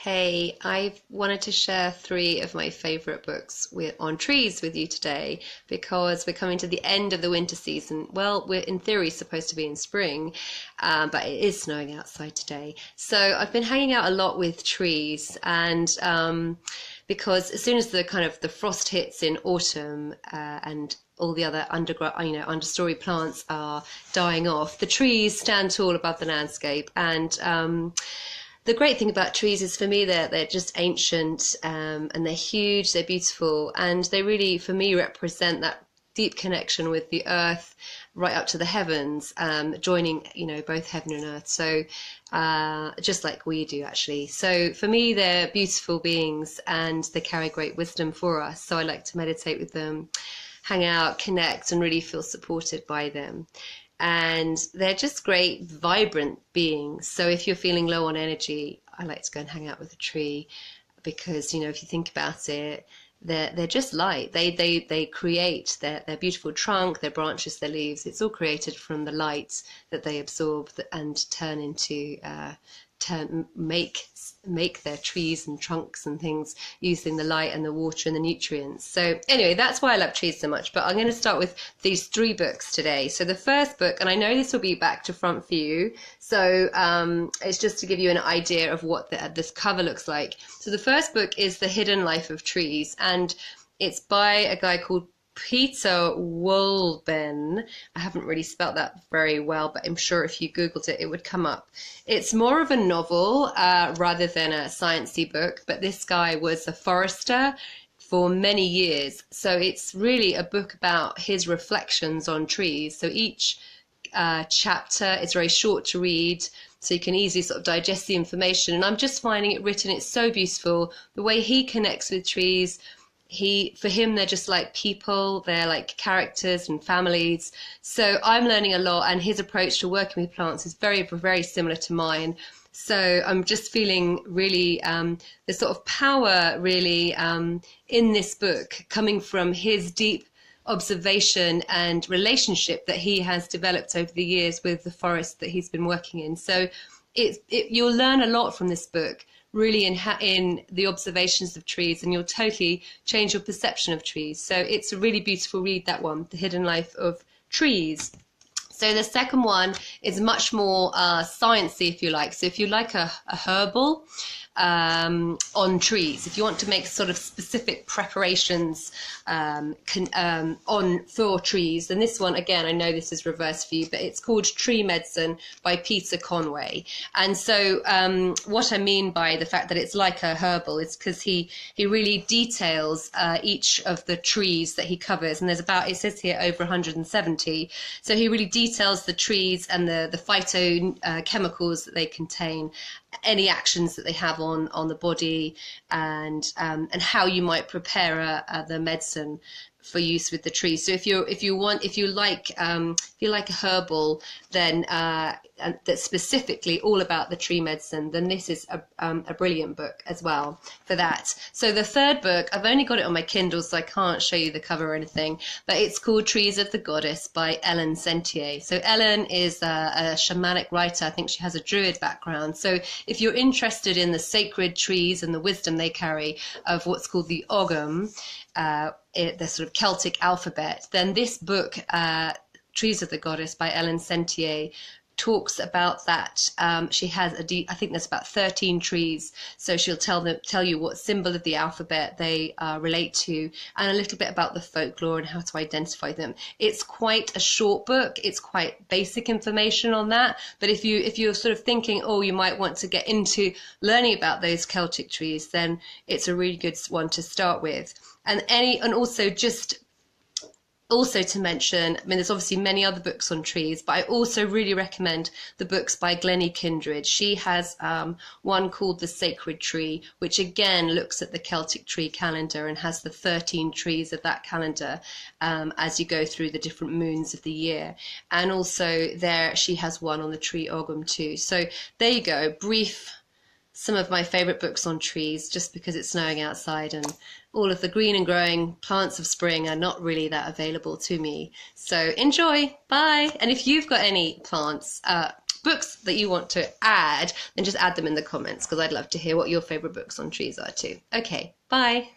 Hey, I wanted to share three of my favorite books on trees with you today because we're coming to the end of the winter season. Well, we're in theory supposed to be in spring, but it is snowing outside today. So I've been hanging out a lot with trees, and because as soon as the kind of the frost hits in autumn, and all the other underground, understory plants are dying off, the trees stand tall above the landscape, and the great thing about trees is, for me, they're just ancient, and they're huge, they're beautiful, and they really, for me, represent that deep connection with the earth right up to the heavens, joining, both heaven and earth. So just like we do, actually. So for me, they're beautiful beings, and they carry great wisdom for us. So I like to meditate with them, hang out, connect, and really feel supported by them. And they're just great, vibrant beings. So if you're feeling low on energy, I like to go and hang out with a tree because, if you think about it, they're just light. They create their beautiful trunk, their branches, their leaves. It's all created from the light that they absorb and turn into make their trees and trunks and things using the light and the water and the nutrients. So anyway, that's why I love trees so much. But I'm going to start with these three books today. So the first book, and I know this will be back to front for you, so it's just to give you an idea of what this cover looks like. So the first book is The Hidden Life of Trees, and it's by a guy called Peter Wohlleben. I haven't really spelt that very well, but I'm sure if you Googled it, it would come up. It's more of a novel rather than a sciencey book, but this guy was a forester for many years. So it's really a book about his reflections on trees. So each chapter is very short to read, so you can easily sort of digest the information. And I'm just finding it written, it's so beautiful. The way he connects with trees, for him, they're just like people, they're like characters and families. So I'm learning a lot, and his approach to working with plants is very, very similar to mine. So I'm just feeling really the sort of power really in this book, coming from his deep observation and relationship that he has developed over the years with the forest that he's been working in. So you'll learn a lot from this book, really, in the observations of trees, and you'll totally change your perception of trees. So it's a really beautiful read, that one, The Hidden Life of Trees. So the second one is much more sciencey, if you like. So if you like a herbal on trees, if you want to make sort of specific preparations for trees, then this one, again, I know this is reversed for you, but it's called Tree Medicine by Peter Conway. And so what I mean by the fact that it's like a herbal is because he really details each of the trees that he covers, and there's about, it says here, over 170. So he really details the trees and the phytochemicals that they contain, any actions that they have on the body, and how you might prepare the medicine for use with the tree. So if you like a herbal, then that's specifically all about the tree medicine, then this is a brilliant book as well for that. So the third book, I've only got it on my Kindle, so I can't show you the cover or anything, but it's called Trees of the Goddess by Ellen Sentier. So Ellen is a shamanic writer. I think she has a druid background. So if you're interested in the sacred trees and the wisdom they carry of what's called the Ogham, the sort of Celtic alphabet, then this book, Trees of the Goddess by Ellen Sentier, talks about that. She has I think there's about 13 trees, so she'll tell you what symbol of the alphabet they relate to, and a little bit about the folklore and how to identify them. It's quite a short book. It's quite basic information on that, but if you're sort of thinking, oh, you might want to get into learning about those Celtic trees, then it's a really good one to start with. And also to mention, I mean, there's obviously many other books on trees, but I also really recommend the books by Glennie Kindred. She has one called The Sacred Tree, which again looks at the Celtic tree calendar and has the 13 trees of that calendar as you go through the different moons of the year. And also there she has one on the tree Ogham too. So there you go, some of my favorite books on trees, just because it's snowing outside and all of the green and growing plants of spring are not really that available to me. So enjoy. Bye. And if you've got any plants, books that you want to add, then just add them in the comments, because I'd love to hear what your favorite books on trees are too. Okay, bye.